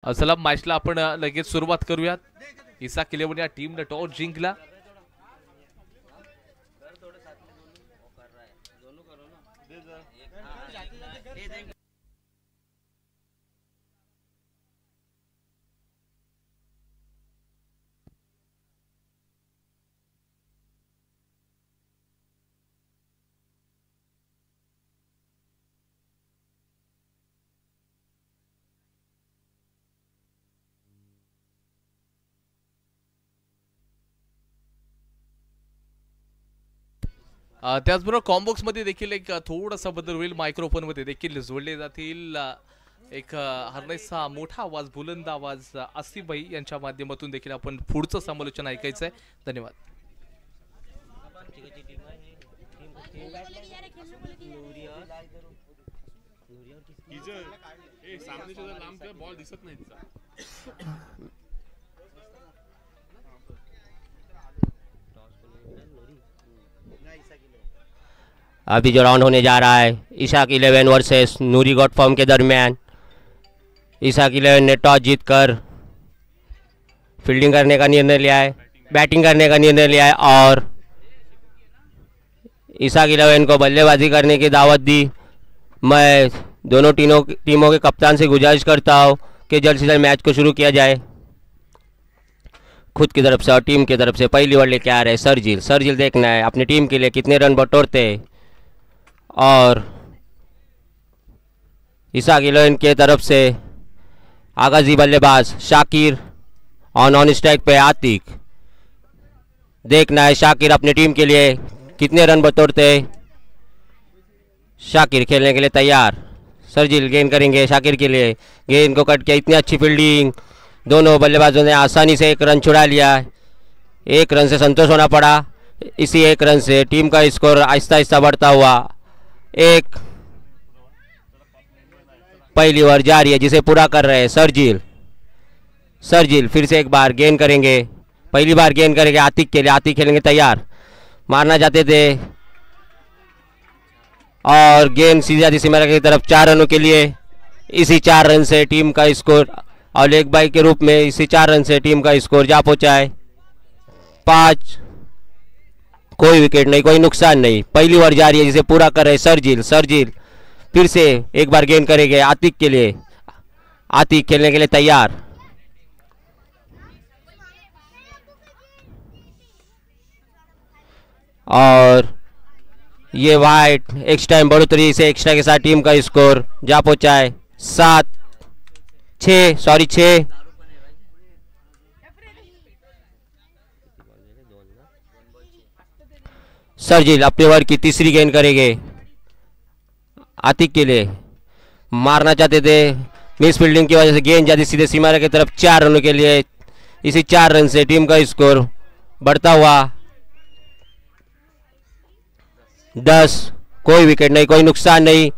चला मॅचला आपण लगेच सुरुवात करूयात. इसाक 11 या टीमने टॉस जिंकला. त्याचबरोबर कॉम्बॉक्स मध्ये देखील एक थोडासा बदल होईल. मायक्रोफोन मध्ये देखील जोडले जातील. एक हरनेसा मोठा आवाज, बुलंद आवाज आसिफ भाई यांच्या माध्यमातून देखील आपण पुढचं समालोचन ऐकायचं आहे. धन्यवाद. बॉल दिसत नाही. अभी जो राउंड होने जा रहा है इसाक 11 वर्सेस नूरी गॉड फॉर्म के दरमियान, इसाक 11 ने टॉस जीतकर फील्डिंग करने का निर्णय लिया है, बैटिंग करने का निर्णय लिया है और इसाक 11 को बल्लेबाजी करने की दावत दी। मैं दोनों टीमों के कप्तान से गुजारिश करता हूँ कि जल्द से जल्द मैच को शुरू किया जाए। खुद की तरफ से और टीम की तरफ से पहली ओवर लेके आ रहे हैं सरजील देखना है अपनी टीम के लिए कितने रन बटोरते हैं। और इसाक 11 के तरफ से आगाजी बल्लेबाज शाकिर और नॉन स्ट्राइक पे आतिक। देखना है शाकिर अपनी टीम के लिए कितने रन बटोरते हैं। शाकिर खेलने के लिए तैयार, सरजील गेंद करेंगे शाकिर के लिए। गेंद को कट किया, इतनी अच्छी फील्डिंग, दोनों बल्लेबाजों ने आसानी से एक रन छुड़ा लिया। एक रन से संतोष होना पड़ा। इसी एक रन से टीम का स्कोर आहिस्ता आहिस्ता बढ़ता हुआ एक पहली ओवर जारी है जिसे पूरा कर रहे हैं सरजील फिर से एक बार गेंद करेंगे, पहली बार गेंद करेंगे आतिक के लिए। आतिक खेलेंगे तैयार, मारना चाहते थे और गेंद सीधी जाती सीमा की तरफ 4 रनों के लिए। इसी 4 रन से टीम का स्कोर और लेग बाई के रूप में इसी 4 रन से टीम का स्कोर जा पहुंचा है 5। कोई विकेट नहीं, कोई नुकसान नहीं। पहली ओवर जारी है जिसे पूरा कर रहे सरजील फिर से एक बार गेंद करेंगे आतिक के लिए। आतिक खेलने के लिए तैयार, और ये वाइट एक्स्ट्रा में बढ़ोतरी से एक्स्ट्रा के साथ टीम का स्कोर जा पहुंचा है 6। सरजील अपने ओवर की तीसरी गेंद करेंगे आतिक के लिए। मारना चाहते थे, मिस फील्डिंग की वजह से गेंद जाती सीधे सीमा की तरफ 4 रनों के लिए। इसी 4 रन से टीम का स्कोर बढ़ता हुआ 10। कोई विकेट नहीं, कोई नुकसान नहीं,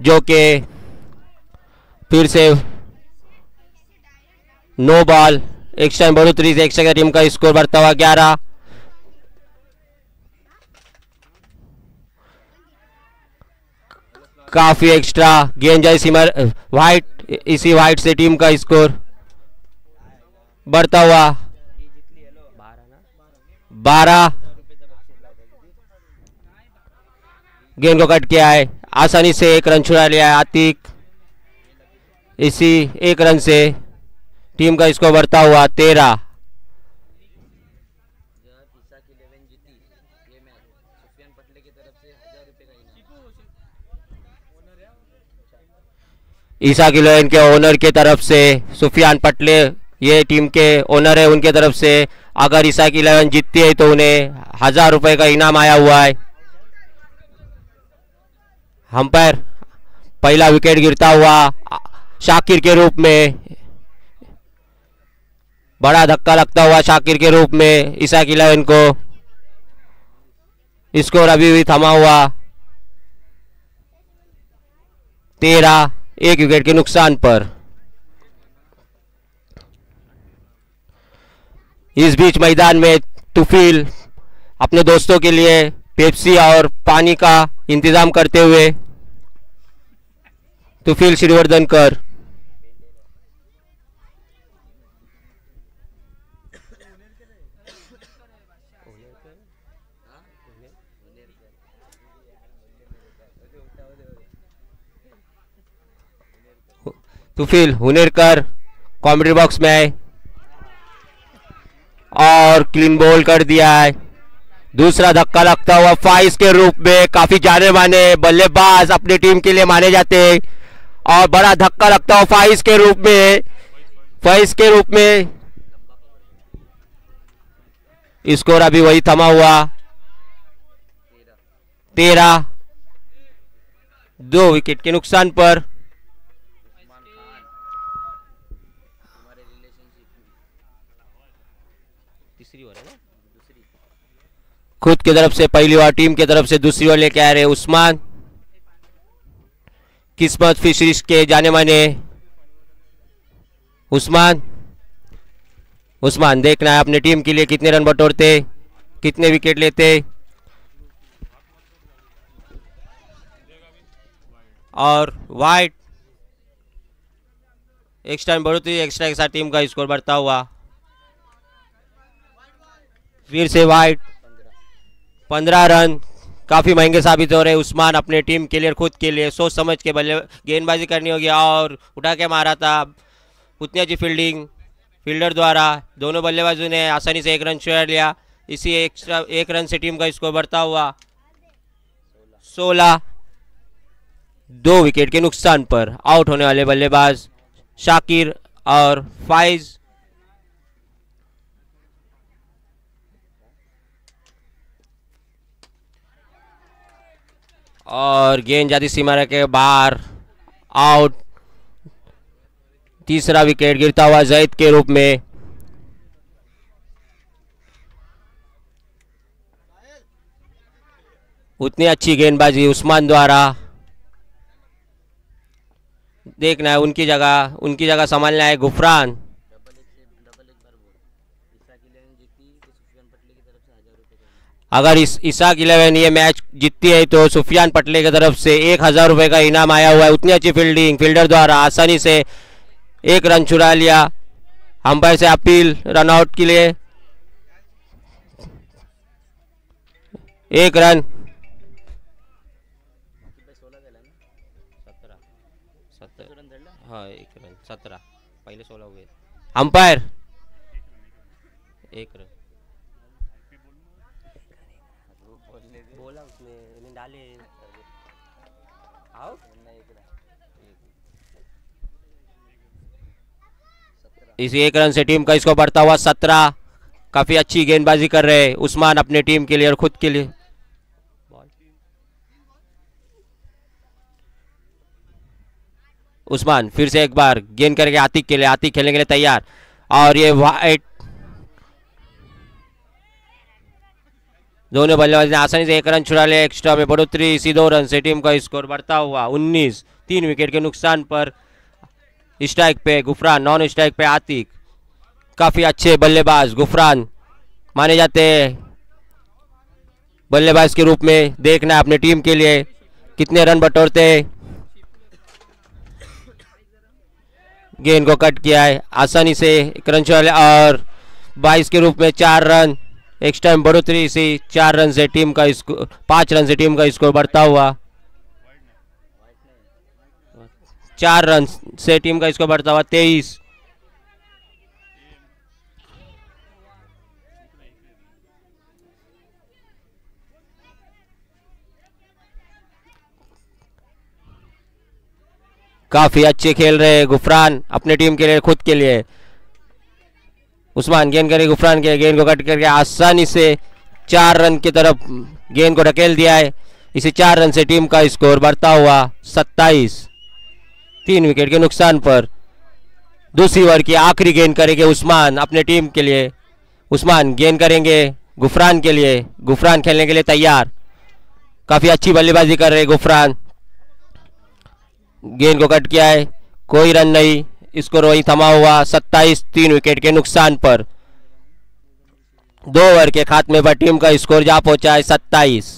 जो कि फिर से 9 बॉल एक्स्ट्रा में बढ़ोतरी से एक्स्ट्रा का टीम का स्कोर बढ़ता हुआ 11। काफी एक्स्ट्रा गेंद जाए सीमा वाइट, इसी वाइट से टीम का स्कोर बढ़ता हुआ 12। गेंद को कट किया है, आसानी से एक रन छुड़ा लिया है आतिक। इसी एक रन से टीम का स्कोर बढ़ता हुआ 13। इसाक 11 के ओनर के तरफ से सुफियान पटले, ये टीम के ओनर है, उनके तरफ से अगर इसाक 11 जीतती है तो उन्हें 1000 रुपए का इनाम आया हुआ है। अंपायर पहला विकेट गिरता हुआ शाकिर के रूप में, बड़ा धक्का लगता हुआ शाकिर के रूप में इसाक 11 को। स्कोर अभी भी थमा हुआ 13, एक विकेट के नुकसान पर। इस बीच मैदान में तुफील अपने दोस्तों के लिए पेप्सी और पानी का इंतजाम करते हुए तुफील श्रीवर्धनकर तुफिल हुनेरकर कॉमेंट्री बॉक्स में आए और क्लीन बॉल कर दिया है। दूसरा धक्का लगता हुआ फाइज के रूप में काफी जाने माने बल्लेबाज अपनी टीम के लिए माने जाते हैं और बड़ा धक्का लगता हुआ फाइज के रूप में स्कोर अभी वही थमा हुआ 13। 2 विकेट के नुकसान पर खुद की तरफ से पहली बार टीम की तरफ से दूसरी बार लेके आ रहे उस्मान, किस्मत फिशरीज के जाने माने उस्मान देखना है अपने टीम के लिए कितने रन बटोरते, कितने विकेट लेते। और वाइट एक्स्ट्रा में बढ़ोतरी, एक्स्ट्रा के साथ टीम का स्कोर बढ़ता हुआ। फिर से वाइट 15 रन काफी महंगे साबित हो रहे। उस्मान अपने टीम के लिए खुद के लिए सोच समझ के बल्ले गेंदबाजी करनी होगी और उठा के मारा था। उतनी अच्छी फील्डिंग फील्डर द्वारा दोनों बल्लेबाजों ने आसानी से 1 रन छुड़ा लिया। इसी एक्स्ट्रा 1 रन से टीम का स्कोर बढ़ता हुआ 16। 2 विकेट के नुकसान पर आउट होने वाले बल्लेबाज शाकिर और फाइज। और गेंद जाती सीमा के बाहर आउट। तीसरा विकेट गिरता हुआ जैद के रूप में। उतनी अच्छी गेंदबाजी उस्मान द्वारा। देखना है उनकी जगह संभालना है गुफरान। अगर इस इसाक 11 ये मैच जीतती है तो सुफियान पटले की तरफ से 1000 रुपए का इनाम आया हुआ है। उतनी अच्छी फील्डिंग फील्डर द्वारा आसानी से 1 रन चुरा लिया। अंपायर से अपील रन आउट के लिए 1 रन। 17 पहले 16 हुए। अंपायर 1 रन बोला उसने डाले आउट। इस 1 रन से टीम का इसको बढ़ता हुआ 17। काफी अच्छी गेंदबाजी कर रहे हैं उस्मान अपने टीम के लिए और खुद के लिए। उस्मान फिर से एक बार गेंद करके आतिक के लिए, आतिक खेलने के लिए तैयार और ये वाइट। दोनों बल्लेबाज ने आसानी से 1 रन छुड़ा लिया। एक्स्ट्रा में बढ़ोतरी इसी 2 रन से टीम का स्कोर बढ़ता हुआ 19। 3 विकेट के नुकसान पर स्ट्राइक पे गुफरान, नॉन स्ट्राइक पे आतिक। काफी अच्छे बल्लेबाज गुफरान माने जाते हैं बल्लेबाज के रूप में। देखना अपने टीम के लिए कितने रन बटोरते। गेंद को कट किया है आसानी से 1 रन छुड़ा लिया और 22 के रूप में 4 रन। एक्स्ट्रा में बढ़ोतरी इसी 4 रन से टीम का स्कोर 5 रन से टीम का स्कोर बढ़ता हुआ 4 रन से टीम का स्कोर बढ़ता हुआ 23। काफी अच्छे खेल रहे गुफरान अपने टीम के लिए खुद के लिए। उस्मान गेंद करे गुफरान के, गेंद को कट करके आसानी से 4 रन की तरफ गेंद को ढकेल दिया है। इसी 4 रन से टीम का स्कोर बढ़ता हुआ 27। 3 विकेट के नुकसान पर दूसरी ओवर की आखिरी गेंद करेंगे उस्मान अपने टीम के लिए। उस्मान गेंद करेंगे गुफरान के लिए, गुफरान खेलने के लिए तैयार। काफी अच्छी बल्लेबाजी कर रहे गुफरान। गेंद को कट किया है, कोई रन नहीं, स्कोर वही थमा हुआ 27। 3 विकेट के नुकसान पर 2 ओवर के खात्मे पर टीम का स्कोर जा पहुंचा है 27।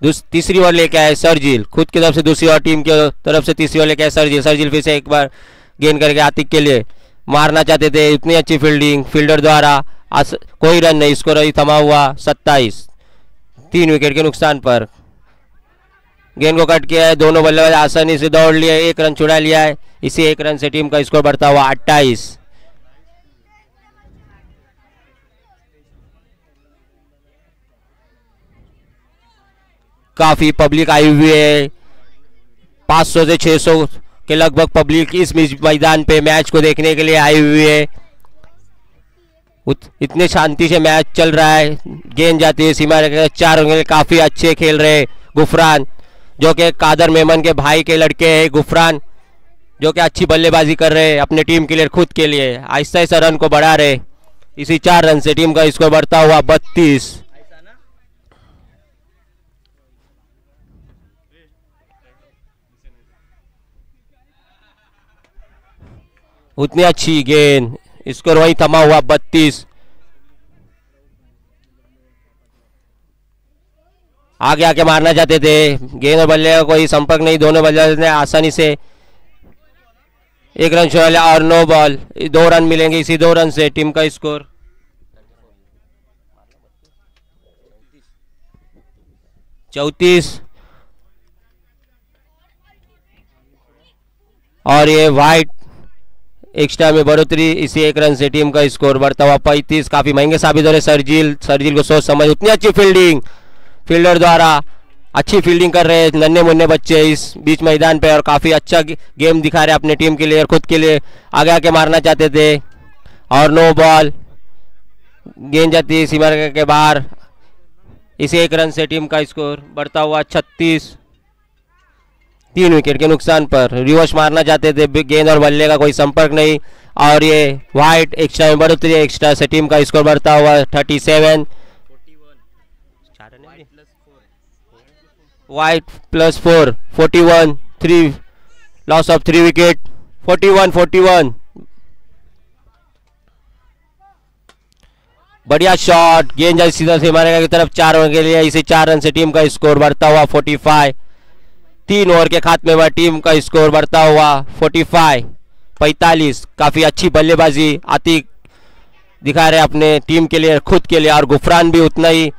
तीसरी ओवर लेके आए सरजील, खुद की तरफ से दूसरी और टीम की तरफ से तीसरी ओवर लेके आए सरजील। सरजील फिर से एक बार गेंद करके आतिक के लिए मारना चाहते थे, इतनी अच्छी फील्डिंग फील्डर द्वारा, कोई रन नहीं, स्कोर अभी थमा हुआ 27, 3 विकेट के नुकसान पर। गेंद को कट किया है, दोनों बल्लेबाज आसानी से दौड़ लिए, 1 रन छुड़ा लिया है। इसी 1 रन से टीम का स्कोर बढ़ता हुआ 28। काफी पब्लिक आई हुई है, 500 से 600 के लगभग पब्लिक इस मैदान पे मैच को देखने के लिए आई हुई है। इतने शांति से मैच चल रहा है। गेंद जाती है सीमा रेखा 4 रन, काफी अच्छे खेल रहे गुफरान, जो कि कादर मेमन के भाई के लड़के हैं। गुफरान जो कि अच्छी बल्लेबाजी कर रहे हैं अपने टीम के लिए, खुद के लिए आहिस्ता आहिस्ता रन को बढ़ा रहे। इसी 4 रन से टीम का स्कोर बढ़ता हुआ 32। उतनी अच्छी गेंद, स्कोर वही थमा हुआ 32। आगे आके मारना चाहते थे, गेंद और बल्ले का कोई संपर्क नहीं, दोनों बल्लेबाज ने आसानी से 1 रन छोड़ा लिया और नो बॉल। 2 रन मिलेंगे, इसी 2 रन से टीम का स्कोर 34। और ये वाइट एक्स्ट्रा में बढ़ोतरी, इसी 1 रन से टीम का स्कोर बढ़ता हुआ 35। काफी महंगे साबित हो रहे सरजील को सोच समझ, उतनी अच्छी फील्डिंग फील्डर द्वारा, अच्छी फील्डिंग कर रहे हैं नन्हे मुन्ने बच्चे इस बीच मैदान पे, और काफी अच्छा गेम दिखा रहे हैं अपने टीम के लिए और खुद के लिए। आगे आके मारना चाहते थे और नो बॉल, गेंद जाती है सीमा रेखा के बाहर। इसी 1 रन से टीम का स्कोर बढ़ता हुआ 36, 3 विकेट के नुकसान पर। रिवर्स मारना चाहते थे, गेंद और बल्ले का कोई संपर्क नहीं, और ये वाइट एक्स्ट्रा में बढ़ोतरी, एक्स्ट्रा से टीम का स्कोर बढ़ता हुआ 37। White +4 41, 3 loss of 3 wicket 41। बढ़िया शॉट, गेंद जाए सीधा से मारेगा की तरफ 4 रन के लिए। इसी 4 रन से टीम का स्कोर बढ़ता हुआ 45। 3 ओवर के खात्मे में टीम का स्कोर बढ़ता हुआ 45। काफी अच्छी बल्लेबाजी आतिक दिखा रहे अपने टीम के लिए, खुद के लिए, और गुफरान भी उतना ही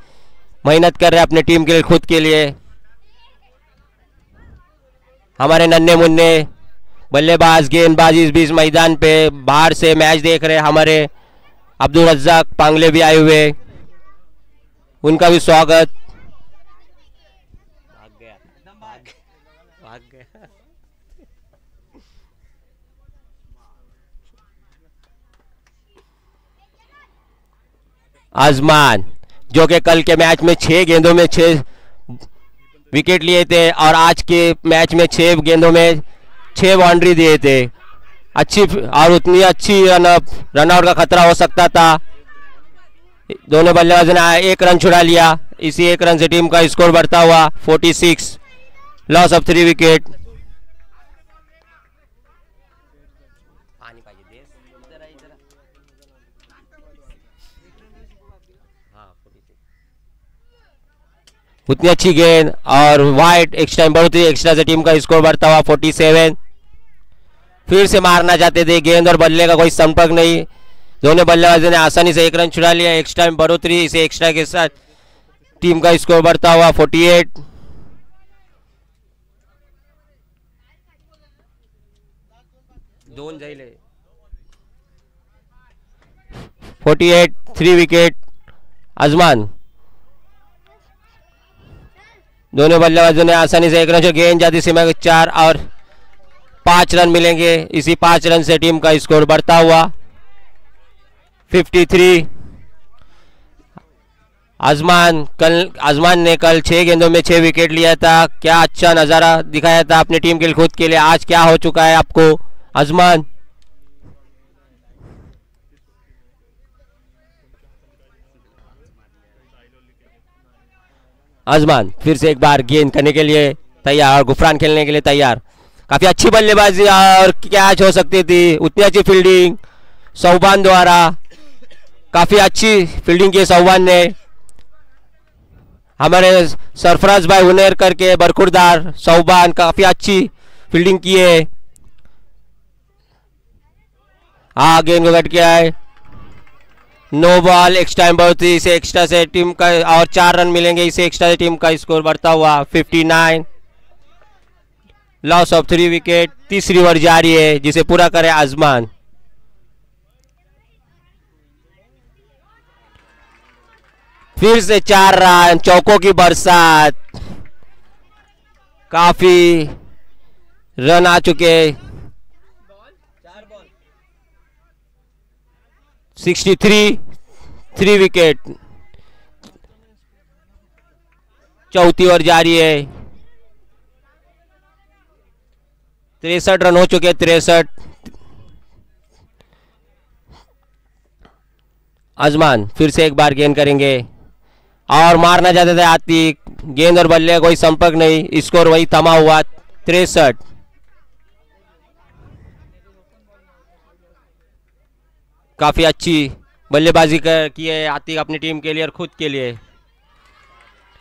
मेहनत कर रहे अपने टीम के लिए, खुद के लिए। हमारे नन्हे मुन्ने बल्लेबाज गेंदबाजी इस बीच मैदान पे बाहर से मैच देख रहे हमारे अब्दुल रज्जाक पांगले भी आए हुए, उनका भी स्वागत। भाग गया। आजमान जो कि कल के मैच में 6 गेंदों में 6 विकेट लिए थे, और आज के मैच में 6 गेंदों में 6 बाउंड्री दिए थे। अच्छी और उतनी अच्छी रनआउट का खतरा हो सकता था। दोनों बल्लेबाजों ने 1 रन छुड़ा लिया। इसी 1 रन से टीम का स्कोर बढ़ता हुआ 46, लॉस ऑफ 3 विकेट। उतनी अच्छी गेंद और वाइट एक्स्ट्रा बढ़ोतरी, एक्स्ट्रा से टीम का स्कोर बढ़ता हुआ 47। फिर से मारना चाहते थे, गेंद और बल्ले का कोई संपर्क नहीं, दोनों बल्लेबाजों ने आसानी से 1 रन छुड़ा लिया। एक्स्ट्रा में बढ़ोतरी, इसे एक्स्ट्रा के साथ टीम का स्कोर बढ़ता हुआ 48। दोन जाइले 48, 3 विकेट। आजमान दोनों बल्लेबाजों ने आसानी से 1 रन, गेंद जाती सीमा के 4 और 5 रन मिलेंगे। इसी 5 रन से टीम का स्कोर बढ़ता हुआ 53। आजमान ने कल 6 गेंदों में 6 विकेट लिया था। क्या अच्छा नजारा दिखाया था अपनी टीम के लिए, खुद के लिए। आज क्या हो चुका है आपको आजमान? आजमान फिर से एक बार गेंद करने के लिए तैयार और गुफरान खेलने के लिए तैयार। काफी अच्छी बल्लेबाजी और कैच हो सकती थी, उतनी अच्छी फील्डिंग सौबान द्वारा, काफी अच्छी फील्डिंग की सौबान ने। हमारे सरफराज भाई हुनेर करके बरखुरदार सौबान काफी अच्छी फील्डिंग की है। हाँ गेंद को कट किया है। नो बॉल एक्स्ट्रा टाइम बहुत ही, इसे एक्स्ट्रा से टीम का और 4 रन मिलेंगे, इसे एक्स्ट्रा से टीम का स्कोर बढ़ता हुआ 59। Loss of 3 wicket. तीसरी ओवर जारी है जिसे पूरा करे आजमान। फिर से 4 रन, चौकों की बरसात, काफी रन आ चुके। 63, 3 विकेट। चौथी ओवर जारी है। 63 रन हो चुके, 63। आजमान फिर से एक बार गेंद करेंगे और मारना चाहते थे आतिक, गेंद और बल्ले कोई संपर्क नहीं, स्कोर वही थमा हुआ 63। काफी अच्छी बल्लेबाजी की है आतिक अपनी टीम के लिए और खुद के लिए।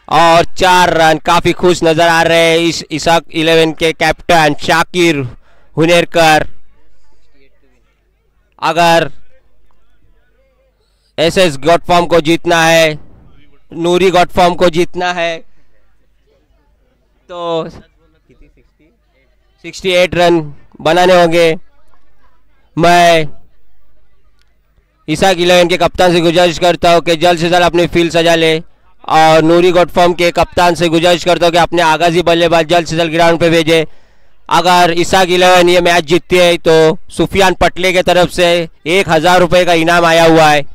और 4 रन, काफी खुश नजर आ रहे हैं इस इसाक 11 के कैप्टन शाकिर हुनेरकर। अगर एसएस गॉडफॉर्म को जीतना है, नूरी गॉडफॉर्म को जीतना है तो 68 रन बनाने होंगे। मैं इसाक 11 के कप्तान से गुजारिश करता हूं कि जल्द से जल्द अपनी फील्ड सजा ले और नूरी गॉडफॉर्म के कप्तान से गुजारिश करता हूं कि अपने आगाजी बल्लेबाज जल्द से जल्द ग्राउंड पे भेजे। अगर इसाक 11 ये मैच जीतती है तो सुफियान पटले के तरफ से 1000 रुपए का इनाम आया हुआ है।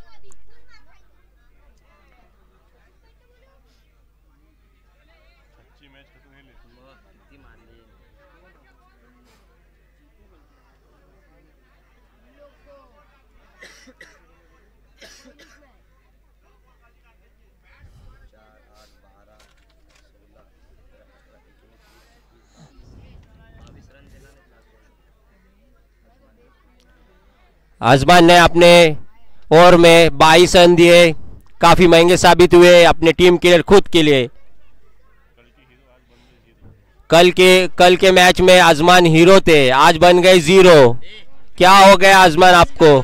आजमान ने अपने ओवर में 22 रन दिए, काफी महंगे साबित हुए अपने टीम के लिए, खुद के लिए। कल के मैच में आजमान हीरो थे, आज बन गए जीरो। क्या हो गया आजमान आपको?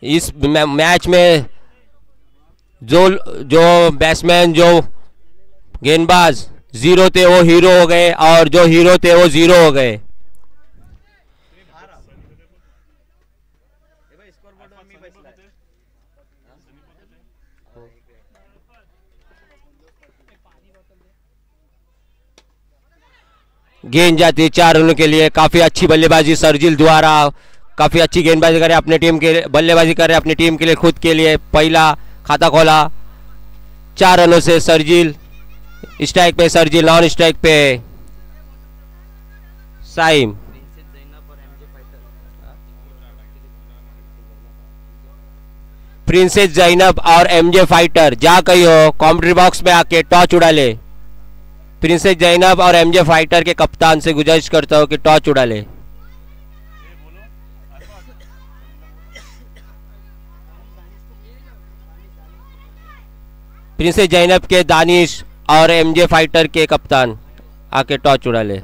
इस मैच में जो बैट्समैन, जो गेंदबाज जीरो थे वो हीरो हो गए और जो हीरो थे वो जीरो हो गए। गेंद जाती है 4 रनों के लिए। काफी अच्छी बल्लेबाजी सरजिल द्वारा, काफी अच्छी गेंदबाजी करे अपने टीम के लिए, बल्लेबाजी करे अपनी टीम के लिए, खुद के लिए पहला खाता खोला 4 रनों से सरजिल। स्ट्राइक पे सरजिल, नॉन स्ट्राइक पे साइम। प्रिंसेस जैनब और एमजे फाइटर जा कही हो, कमेंट्री बॉक्स में आके टॉर्च उड़ा ले। प्रिंसेस जैनब और एमजे फाइटर के कप्तान से गुजारिश करता हूं कि टॉर्च उड़ा ले। प्रिंसेस जैनब के दानिश और एमजे फाइटर के कप्तान आके टॉर्च उड़ा ले।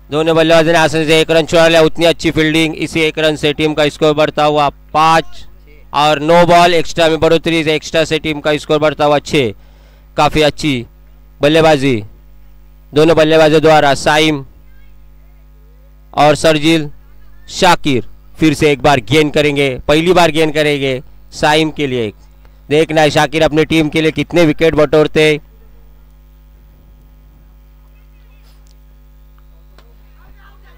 दोनों बल्लेबाजों ने आसानी से 1 रन चुरा लिया, उतनी अच्छी फील्डिंग, इसी 1 रन से टीम का स्कोर बढ़ता हुआ 5 और नो बॉल एक्स्ट्रा में बढ़ोतरी से एक्स्ट्रा से टीम का स्कोर बढ़ता हुआ 6। काफी अच्छी बल्लेबाजी दोनों बल्लेबाजों द्वारा। साइम और सरजिल। शाकिर फिर से एक बार गेंद करेंगे, पहली बार गेंद करेंगे साइम के लिए। देखना है शाकिर अपनी टीम के लिए कितने विकेट बटोरते।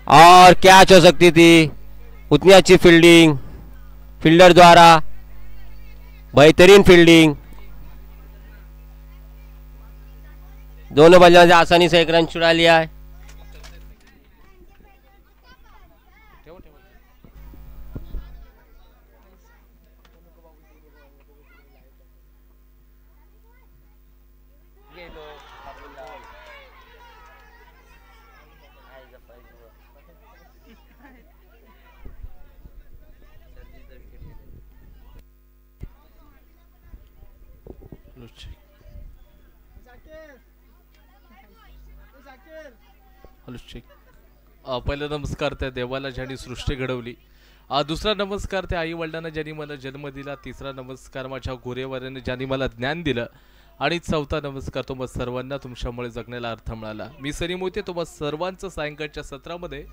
और कैच हो सकती थी, उतनी अच्छी फील्डिंग फील्डर द्वारा, बेहतरीन फील्डिंग। दोनों बल्लेबाज आसानी से 1 रन चुरा लिया है। अनुष्ठिक पहिला नमस्कार त्या देवाला ज्यांनी सृष्टी घडवली, दुसरा नमस्कार त्या आई वडिलांना ज्यांनी मला जन्म दिला, तिसरा नमस्कार माझ्या गुरेवाऱ्याने ज्यांनी मला ज्ञान दिलं, आणि चौथा नमस्कार तुम्हा सर्वांना तुमच्यामुळे जगण्याला अर्थ मिळाला. मी सनी मोहिते तुम्हा सर्वांचं सायंकाळच्या सत्रामध्ये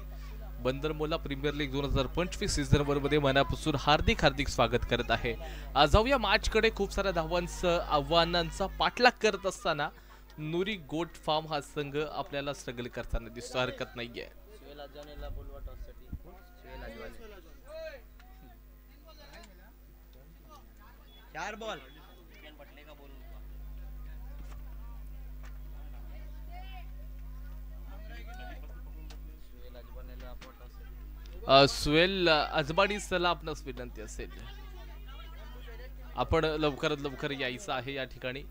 बंदरमोला प्रीमियर लीग 2025 सीझन 1 मध्ये मनापासून हार्दिक हार्दिक स्वागत करत आहे. जाऊया मॅचकडे. खूप साऱ्या धावांचं आव्हानांचा पाठलाग करत असताना नुरी गोट फार्म हा संघ आपल्याला स्ट्रगल करताना दिसतो, हरकत नाहीये. चार बॉल सुहेल अजबाडी सला आपणास विनंती असेल, आपण लवकरात लवकर यायचं आहे या ठिकाणी.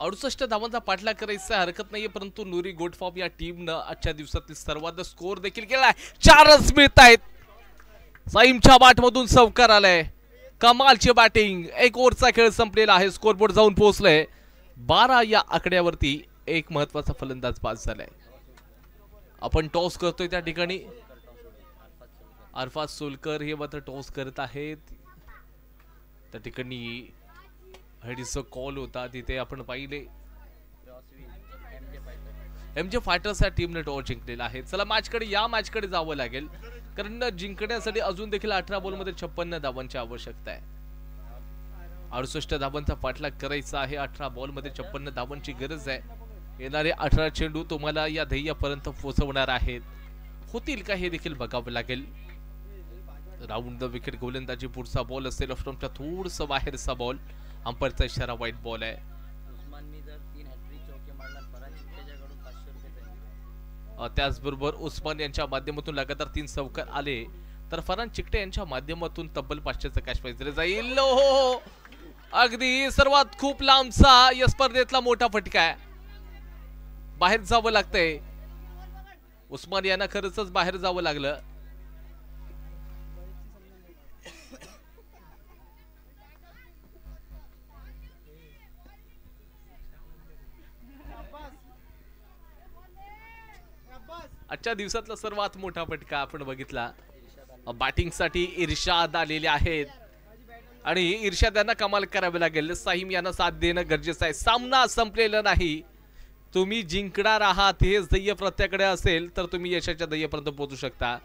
68 धावांचा पाठलाग करायचा हरकत नाहीये, परंतु नुरी गोट फार्म या टीमनं आजच्या दिवसातील सर्वात स्कोर देखील केलाय. 4 रन्स मिळत आहेत. साईमच्या बॅटमधून चौकार आलाय. कमालची बॅटिंग. 1 ओव्हरचा खेळ संपलेला आहे. स्कोरबोर्ड जाऊन पोहोचलाय 12 या आकड्यावरती. एक महत्वाचा फलंदाज बाद झालाय. आपण टॉस करतोय त्या ठिकाणी. अरफात सोलकर हे मात्र टॉस करत आहेत. त्या ठिकाणी हेडीचा कॉल होता, तिथे आपण पाहिले एमजे फायटर्स या टीमने टॉस जिंकलेला आहे. चला मॅचकडे, या मॅचकडे जावं लागेल, कारण जिंकण्यासाठी अजून देखील 18 बॉलमध्ये 56 धावांची आवश्यकता आहे. 68 धावांचा पाठलाग करायचा आहे. 18 बॉलमध्ये 56 धावांची गरज आहे. येणारे 18 चेंडू तुम्हाला या ध्येयापर्यंत पोहोचवणार आहेत. होतील का हे देखील बघावं लागेल. राऊंड द विकेट गोलंदाजी. पुढचा बॉल असेल ऑफस्टंपच्या थोडंसं बाहेरचा बॉल. अंपायरचा इशारा वाईट बॉल आहे. त्याचबरोबर उस्मान यांच्या माध्यमातून लगातार 3 चौकार आले तर फरान चिकटे यांच्या माध्यमातून तब्बल 500चा कॅश प्राइज दिले जाईल. हो, अगदी सर्वात खूप लांबचा या स्पर्धेतला मोठा फटका आहे. बाहेर जावं लागतंय. उस्मान यांना खरंच बाहेर जावं लागलं. आजच्या दिवसातला सर्वात मोठा फटका आपण बघितला. बॅटिंगसाठी इर्शाद आलेले आहेत आणि इर्शाद यांना कमाल करावी लागेल. साहिम यांना साथ देणं गरजेचं आहे. सामना संपलेला नाही. तुम्ही जिंकणार आहात हे ध्येय प्रत्येकाकडे असेल तर तुम्ही यशाच्या ध्येयापर्यंत पोहोचू शकता.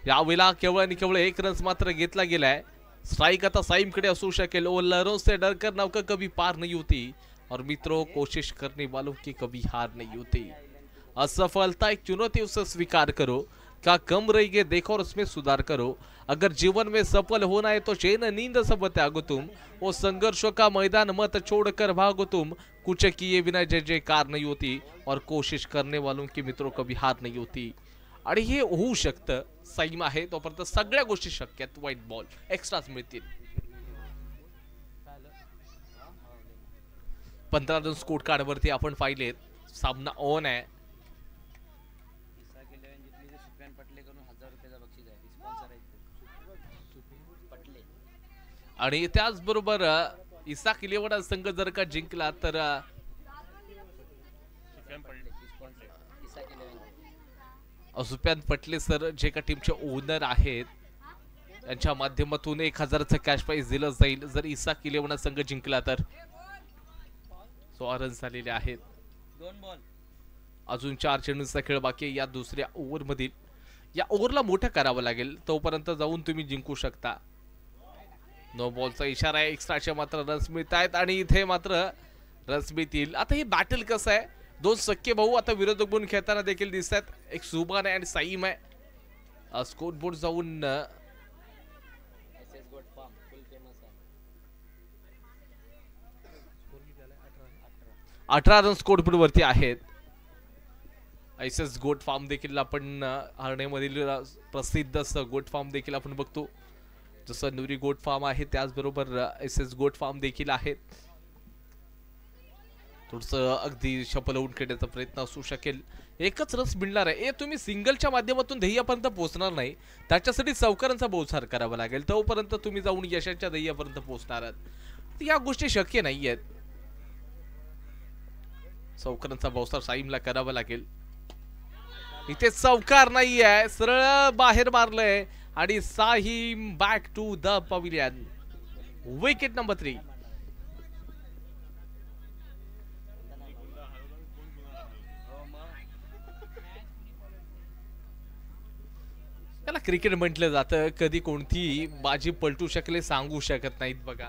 यावेळेला केवळ आणि केवळ 1 रन मात्र घेतला गेलाय. स्ट्राइक आता साइमकडे असू शकेल. ओ लहरों से डर कर नौका कभी पार नहीं होती और मित्रों कोशिश करने वालों की कभी हार नहीं होती. असफलता एक चुनौती, उसे स्वीकार करो. क्या कम रही है देखो और उसमें सुधार करो. अगर जीवन में सफल होना है तो चैन नींद सब त्यागो तुम. वो संघर्षों का मैदान मत छोड़कर भागो तुम. कुछ किए बिना जय जयकार नहीं होती और कोशिश करने वालों की मित्रों कभी हार नहीं होती. आणि हे होऊ शकतं. साईम आहे तोपर्यंत सगळ्या गोष्टी शक्य आहेत. व्हाईट बॉल एक्स्ट्राच मिळतील. 15 रन स्कोर कार्ड वरती आपण पाहिलेत. सामना ऑन आहे. आणि त्याचबरोबर इसाक 11 संघ जर का जिंकला तर सुफियान पटले सर जे का टीमचे ओनर आहेत त्यांच्या माध्यमातून 1000चं कॅश प्राइज दिलं जाईल जर इसाक 11 संघ जिंकला तर. 16 रन झालेले आहेत. 2 बॉल. अजून 4 चेंडूंचा खेळ बाकी आहे या दुसऱ्या ओव्हर मधील. या ओव्हरला मोठं करावं लागेल, तोपर्यंत जाऊन तुम्ही जिंकू शकता. 9 बॉलचा इशारा आहे. एक्स्ट्राचे मात्र रन्स मिळत आहेत आणि इथे मात्र रन्स मिळतील. आता ही बॅटल कसं आहे, 2 सख्खे भाऊ आता विरोधक बनून खेळताना देखील दिसत आहेत. एक सुभान आहे आणि साईम आहे. स्कोर बोर्ड जाऊन 18 रन स्कोर बोर्ड वरती आहेत. एसएस गोट फार्म देखील आपण हरण्यामधील प्रसिद्ध गोट फार्म देखील आपण बघतो. जसं नुरी गोट फार्म आहे त्याचबरोबर एसएस गोट फार्म देखील आहेत. थोडस अगदी शपलवून खेळण्याचा प्रयत्न असू शकेल. एकच रस मिळणार आहे. हे तुम्ही सिंगलच्या माध्यमातून ध्येयापर्यंत पोहोचणार नाही, त्याच्यासाठी चौकारांचा बोलचार करावा लागेल. तोपर्यंत तुम्ही जाऊन यशाच्या ध्येयापर्यंत पोहोचणार आहात. या गोष्टी शक्य नाही आहेत. चौकारांचा बहुसार साईमला करावा लागेल. इथे चौकार नाहीये, सरळ बाहेर मारलंय आणि साहिम back to the pavilion. Wicket number 3. त्याला क्रिकेट म्हटलं जातं, कधी कोणती बाजी पलटू शकले सांगू शकत नाहीत बघा.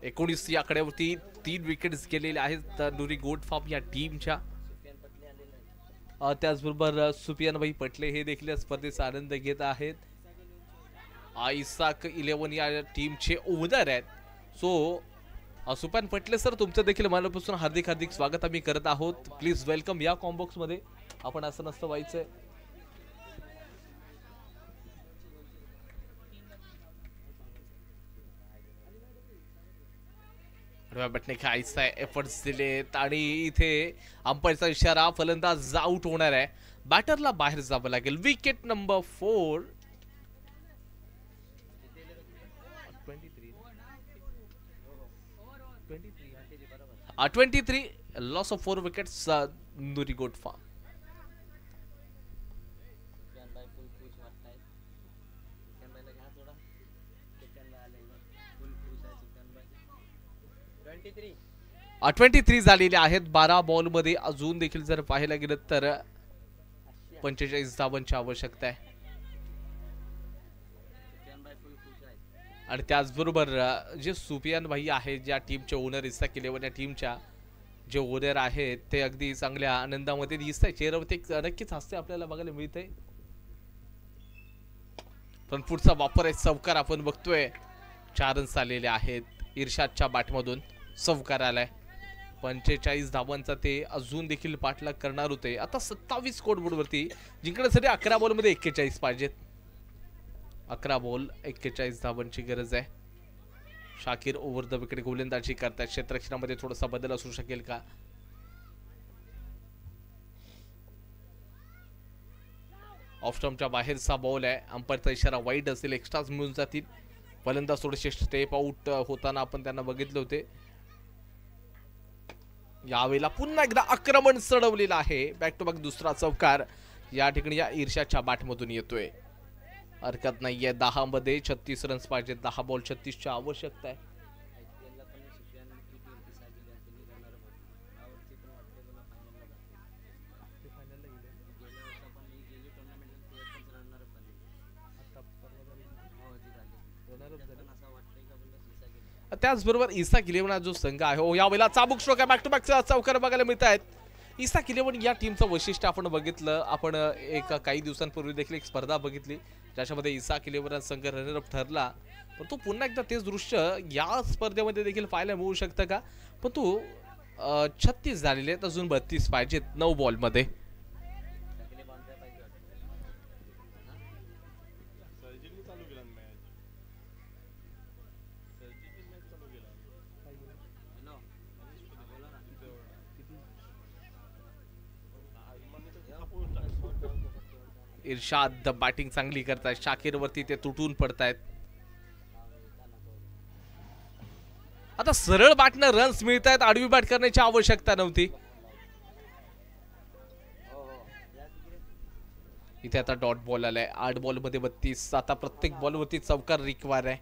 एकोणीस या आकड्यावरती 3 विकेट्स गेलेले आहेत नूरी गोल्ड फार्म या टीमच्या. त्याचबरोबर सुफियानभाई पटले हे देखील स्पर्धेचा आनंद घेत आहेत. इसाक 11 या टीमचे ओनर आहेत. सो सुफियान पटले सर, तुमचं देखील मनापासून हार्दिक हार्दिक स्वागत आम्ही करत आहोत. प्लीज वेलकम या कॉम्बॉक्स मध्ये. आपण असं नसतं व्हायचंय. बटणे खायचा एफर्ट्स दिलेत आणि इथे अंपायरचा इशारा, फलंदाज आउट होणार आहे. बॅटरला बाहेर जावं लागेल. Wicket number 4. 23 loss of 4 wickets नूरी गोल्ड फार्म. ट्वेंटी 23 झालेले आहेत 12 बॉल मध्ये. अजून देखील जर पाहायला गेलं तर 45 धावांची आवश्यकता आहे. आणि त्याचबरोबर जे सुफियान भाई आहे, ज्या टीमचे ओनर इसाक 11 या टीमच्या जे ओनर आहेत, ते अगदी चांगल्या आनंदामध्ये दिसत आहे. चेहऱ्यावरती नक्कीच हास्य आपल्याला बघायला मिळतंय. पण पुढचा वापर आहे, चौकार आपण बघतोय. 4 रन्स आलेले आहेत. इर्शादच्या बॅटमधून चौकार आलाय. 45 धावांचा ते अजून देखील पाठलाग करणार होते. आता 27 स्कोरबोर्डवरती जिंकण्यासाठी 11 बॉलमध्ये 41 पाहिजेत. 11 बॉल 41 धावांची गरज आहे. शाकिर ओव्हर द विकेट गोलंदाजी करतात. क्षेत्ररक्षणामध्ये थोडासा बदल असू शकेल का? ऑफ स्टंपच्या बाहेरचा बॉल आहे. अंपायरचा इशारा वाईड असेल, एक्स्ट्राज मिळून जातील. फलंदाज थोडेसे स्टेप आउट होताना आपण त्यांना बघितले होते. यावेळेला पुन्हा एकदा आक्रमण चढवलेलं आहे. बॅक टू बॅक दुसरा चौकार या ठिकाणी या ईर्ष्याच्या बॅटमधून येतोय. हरकत नाहीये. 10 मध्ये 36 रन्स पाहिजे. 10 बॉल 36 ची आवश्यकता आहे. त्याचबरोबर इसाक 11 जो संघ आहे, हो यावेळेला चाबूक स्ट्रोक आहे. बॅक टू बॅक चौकार बघायला मिळत आहेत. इसाक 11 या टीमचं वैशिष्ट्य आपण बघितलं. आपण एक काही दिवसांपूर्वी देखील एक स्पर्धा बघितली ज्याच्यामध्ये इसाक 11 संघ रनरअप ठरला. पण तो पुन्हा एकदा तेच दृश्य या स्पर्धेमध्ये देखील पाहायला मिळू शकतं का? पण तो 36 झालेले आहेत, अजून 32 पाहिजेत 9 बॉल मध्ये. इर्शाद बॅटिंग चांगली करतायत. शाकिर वरती ते तुटून पडतायत. आता सरळ बॅटनं रन्स मिळतायत. आडवी बॅट करण्याची आवश्यकता नव्हती. इथे आता डॉट बॉल आलाय. 8 बॉल मध्ये 32. आता प्रत्येक बॉल वरती चौकार रिक्वायर आहे.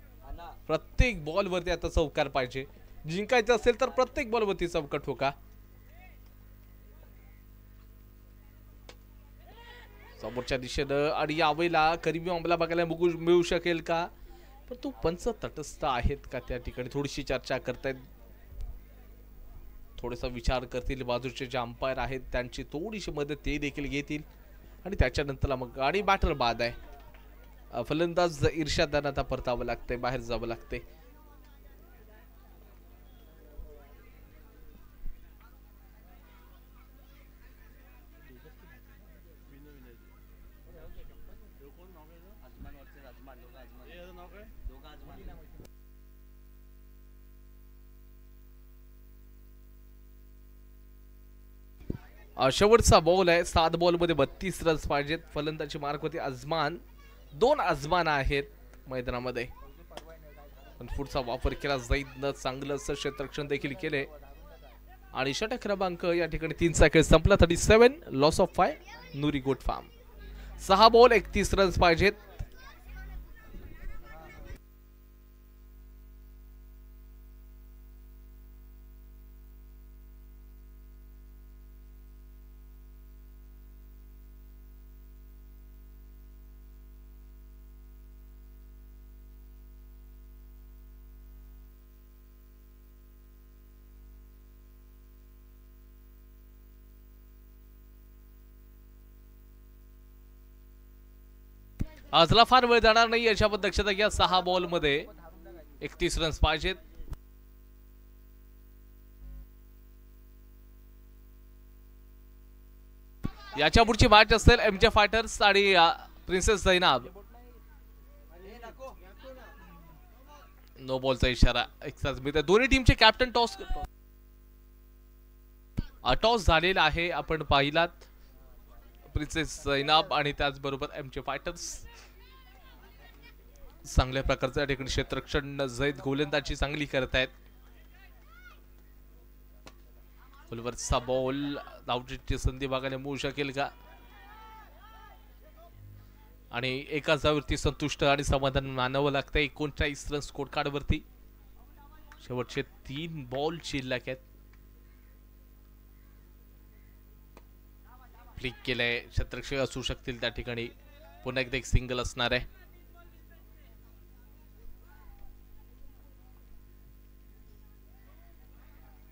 प्रत्येक बॉल वरती आता चौकार पाहिजे. जिंकायचं असेल तर प्रत्येक बॉल वरती चौकार ठोका. समोरच्या दिशेनं आणि यावेळेला करीमी आम्हाला बघायला मिळू शकेल का? पण तो पंच तटस्थ आहेत का त्या ठिकाणी? थोडीशी चर्चा करतायत, थोडासा विचार करतील. बाजूचे जे अंपायर आहेत त्यांची थोडीशी मदत ते देखील घेतील आणि त्याच्यानंतर मग आणि बॅटर बाद आहे. फलंदाज इर्शादांना आता परतावं लागतंय, बाहेर जावं लागतंय. शेवटचा बॉल आहे. 7 बॉल मध्ये 32 रन्स पाहिजेत. फलंदाजी मार्क होती अजमान. 2 आजमान आहेत मैदानामध्ये, पण पुढचा वापर केला जाईल न चांगलं असं क्षेत्ररक्षण देखील केले आणि षटक क्रमांक या ठिकाणी 3 सेकंड संपला. 37 loss of 5 Nuri goat farm. 6 ball 31 runs पाहिजेत. आजला फार वेळ जाणार नाही याच्यावर दक्षता घ्या. 6 बॉल मध्ये 31 रन्स पाहिजेत. याच्या पुढची मॅच असेल एमजे फायटर्स आणि प्रिन्सेस झैनाब. नो बॉलचा इशारा. दोन्ही टीमचे कॅप्टन टॉस झालेला आहे आपण पाहिलात. प्रिन्सेस झैनाब आणि त्याचबरोबर एमजे फायटर्स चांगल्या प्रकारचं या ठिकाणी क्षेत्ररक्षण जैद गोलंदाजी चांगली करत आहेत. फुलवरचा बॉल धावचीची संधी बघायला मिळू शकेल का आणि एका जावरती संतुष्ट आणि समाधान मानावं लागतं. 39 रन स्कोर कार्ड वरती शेवटचे 3 बॉल शिल्लक आहेत. फ्लिक केलंय. क्षेत्ररक्षक असू शकतील त्या ठिकाणी. पुन्हा एकदा एक सिंगल असणार आहे.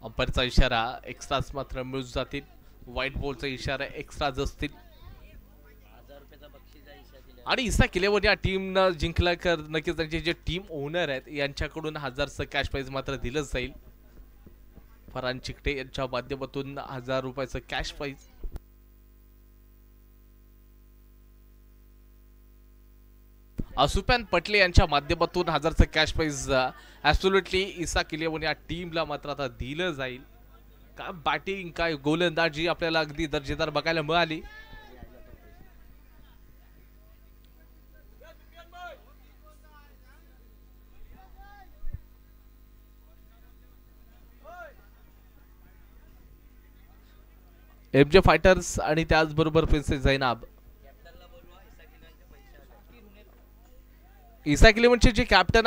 अंपायरचा इशारा. एक्स्ट्राज मात्र मिळून जातील. व्हाईट बॉलचा इशारा एक्स्ट्राज असतील. आणि इसा केल्यावर या टीमनं जिंकला तर नक्कीच त्यांचे जे टीम ओनर आहेत यांच्याकडून 1000चं कॅश प्राइज मात्र दिलं जाईल. फरान चिकटे यांच्या माध्यमातून 1000 रुपयाचं कॅश प्राइज. सुफियान पटले यांच्या माध्यमातून 1000चं कॅश प्राइज ऍब्सोल्युटली इसा किलेवन या टीमला मात्र आता दिलं जाईल. काय बॅटिंग काय गोलंदाजी आपल्याला अगदी दर्जेदार बघायला मिळाली. एमजे फायटर्स आणि त्याचबरोबर प्रिन्सेस झैनाब. इसा किलेवनचे जे कॅप्टन